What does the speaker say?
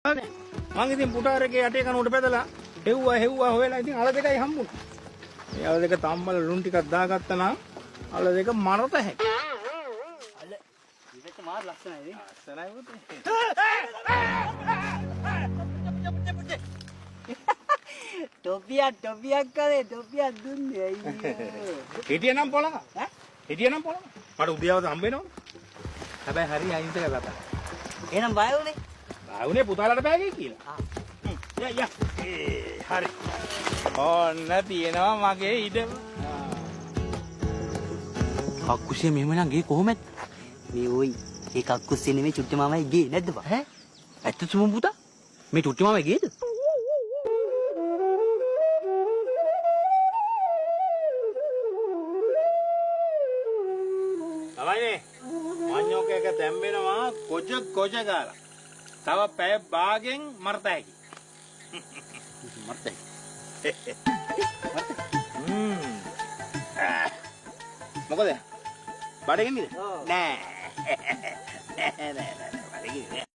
මං ඉතින් පුටාරගේ යටේ කනුවට පැදලා හෙව්වා හොයලා ඉතින් අල දෙකයි හම්බුනේ. මේ අල දෙක තම්බල ලුණු ටිකක් දාගත්තා නම් අල දෙක මරත හැකියි. අල ඉවෙත් මාර ලස්සනයි නේ. ලස්සනයි පුතේ. ටොපියක් කරේ ටොපියක් දුන්නේ අයියෝ. හිටියනම් පොළක. හිටියනම් පොළක. මට උදේවද හම්බ වෙනවද? හැබැයි හරි අහිංසක ලතා. එහෙනම් බය වුනේ? ආවුනේ පුතාලට බෑගේ කියලා. යා හරි. ඕන්න තියෙනවා මගේ ඉඩම. කක්කුසිය මෙහෙම නම් ගේ කොහොමද? මේ ওই ඒ කක්කුසිය නෙමෙයි චුට්ටි මාමයි ගේ නැද්ද බා? ඈ? ඇත්තටම පුතා? මේ චුට්ටි මාමයි ගේද? තමයිනේ මඤ්ඤෝක එක තැම්බෙනවා කොජ ගාලා. තව පැය භාගෙන් මරත හැකි. මර්තයි. මොකද? බඩගින්නේද? ඔව්. නෑ. නෑ බඩගින්නේ නෑ.